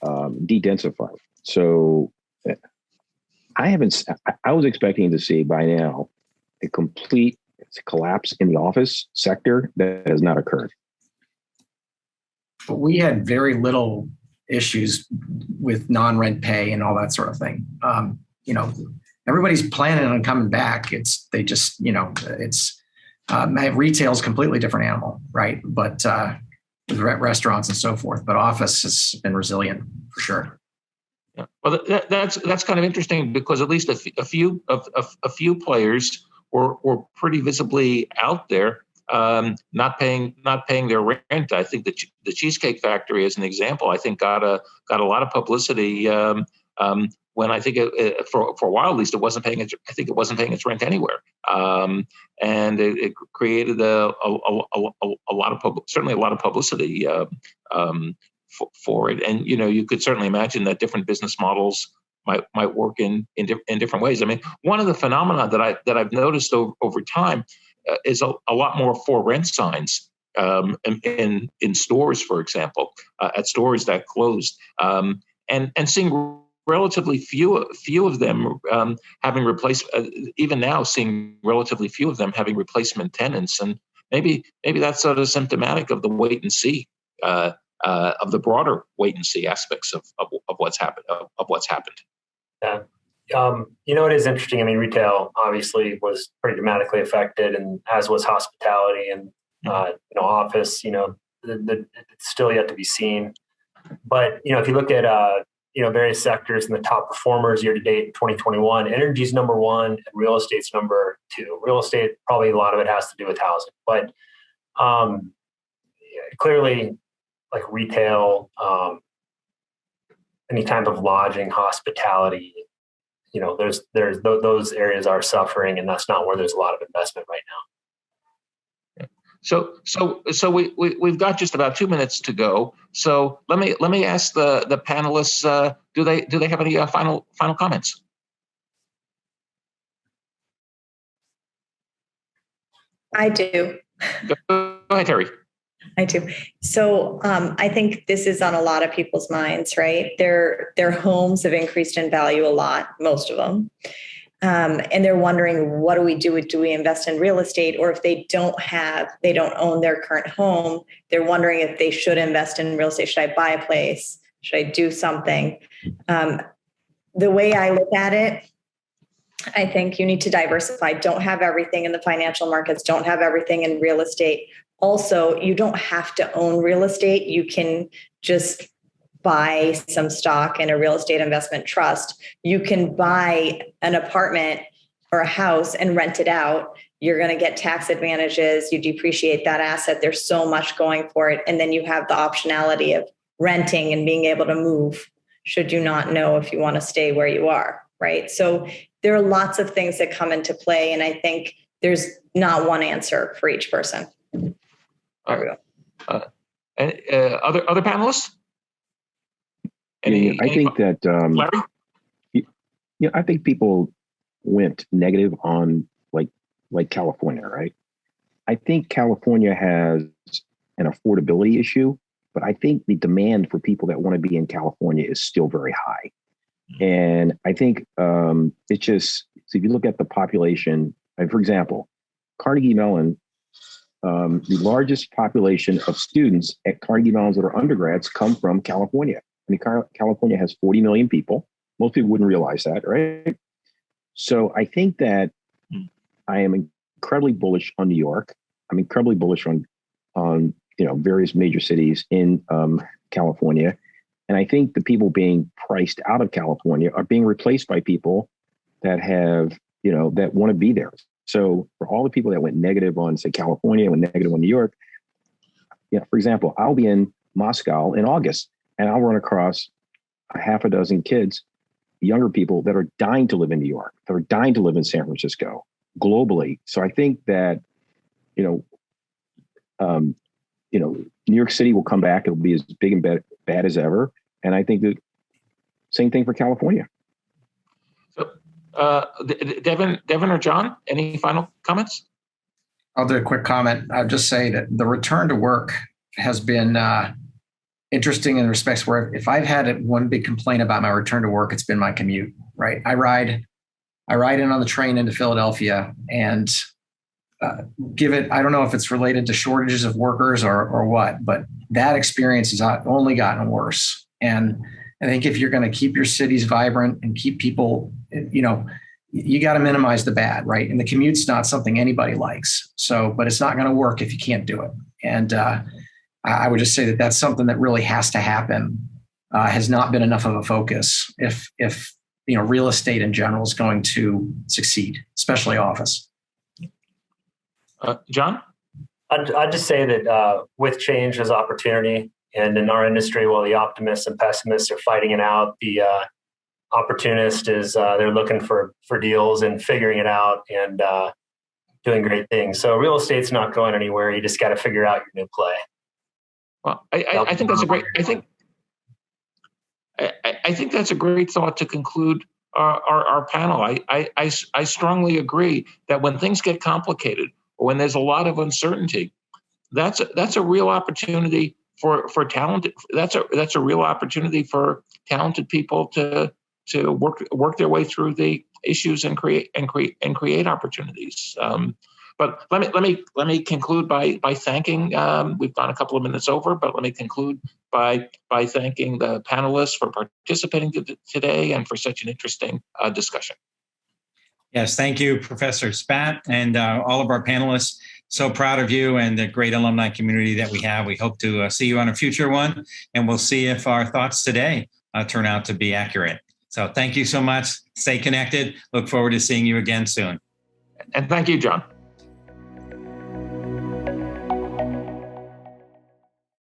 de-densify. So I was expecting to see by now a complete collapse in the office sector. That has not occurred. But we had very little issues with non-rent pay and all that sort of thing. Everybody's planning on coming back. Retail's a completely different animal, right? But with restaurants and so forth, but office has been resilient for sure. Yeah. Well, that's kind of interesting, because at least a few players were pretty visibly out there, not paying their rent. I think the Cheesecake Factory, as an example, I think got a lot of publicity when I think for a while at least it wasn't paying its rent anywhere, and it created a lot of publicity for it. And you could certainly imagine that different business models might work in different ways. I mean, one of the phenomena that I've noticed over time is a lot more for rent signs in stores, for example, at stores that closed, and seeing relatively few of them having replaced. Even now, seeing relatively few of them having replacement tenants, and maybe that's sort of symptomatic of the wait and see. Of the broader wait and see aspects of what's happened. Yeah. It is interesting. I mean, retail obviously was pretty dramatically affected, and as was hospitality and office. It's still yet to be seen. But if you look at various sectors and the top performers year to date in 2021, energy's number one and real estate's number two. Real estate, probably a lot of it has to do with housing, but clearly, like retail, any type of lodging, hospitality, there's those areas are suffering, and that's not where there's a lot of investment right now. So we've got just about 2 minutes to go. So let me ask the panelists, do they have any final comments? I do. Go ahead, Terry. I do. So I think this is on a lot of people's minds, right? Their homes have increased in value a lot, most of them. And they're wondering, what do we do? Do we invest in real estate? Or if they don't own their current home, they're wondering if they should invest in real estate. Should I buy a place? Should I do something? The way I look at it, I think you need to diversify. Don't have everything in the financial markets. Don't have everything in real estate. Also, you don't have to own real estate. You can just buy some stock in a real estate investment trust. You can buy an apartment or a house and rent it out. You're going to get tax advantages. You depreciate that asset. There's so much going for it. And then you have the optionality of renting and being able to move should you not know if you want to stay where you are, right? So there are lots of things that come into play. And I think there's not one answer for each person. There we go. Other panelists? I think that Larry? I think people went negative on like California, right? I think California has an affordability issue, but I think the demand for people that want to be in California is still very high. And I think it's just, so if you look at the population, for example, Carnegie Mellon, the largest population of students at Carnegie Mellon that are undergrads come from California. I mean, California has 40 million people. Most people wouldn't realize that, right? So I think that I am incredibly bullish on New York. I'm incredibly bullish on various major cities in California. And I think the people being priced out of California are being replaced by people that have, that want to be there. So for all the people that went negative on, say, California, went negative on New York, for example, I'll be in Moscow in August and I'll run across a half a dozen kids, younger people that are dying to live in New York, that are dying to live in San Francisco, globally. So I think that, New York City will come back. It'll be as big and bad as ever. And I think the same thing for California. So, Devin or John, any final comments? I'll do a quick comment. I'll just say that the return to work has been interesting in respects where if I've had one big complaint about my return to work, it's been my commute, right? I ride in on the train into Philadelphia and I don't know if it's related to shortages of workers or what, but that experience has only gotten worse. And I think if you're going to keep your cities vibrant and keep people, you got to minimize the bad, right? And the commute's not something anybody likes. So, but it's not going to work if you can't do it. And I would just say that that's something that really has to happen. Has not been enough of a focus if real estate in general is going to succeed, especially office. John? I'd just say that with change there's opportunity. And in our industry, while the optimists and pessimists are fighting it out, the opportunist is they're looking for deals and figuring it out and doing great things. So real estate's not going anywhere. You just got to figure out your new play. Well, I think that's a great. I think that's a great thought to conclude our panel. I strongly agree that when things get complicated or when there's a lot of uncertainty, that's a real opportunity for talented. That's a real opportunity for talented people to work their way through the issues and create opportunities. But let me conclude by thanking. We've gone a couple of minutes over, but let me conclude by thanking the panelists for participating today and for such an interesting discussion. Yes, thank you, Professor Spatt, and all of our panelists. So proud of you and the great alumni community that we have. We hope to see you on a future one, and we'll see if our thoughts today turn out to be accurate. So thank you so much. Stay connected. Look forward to seeing you again soon. And thank you, John.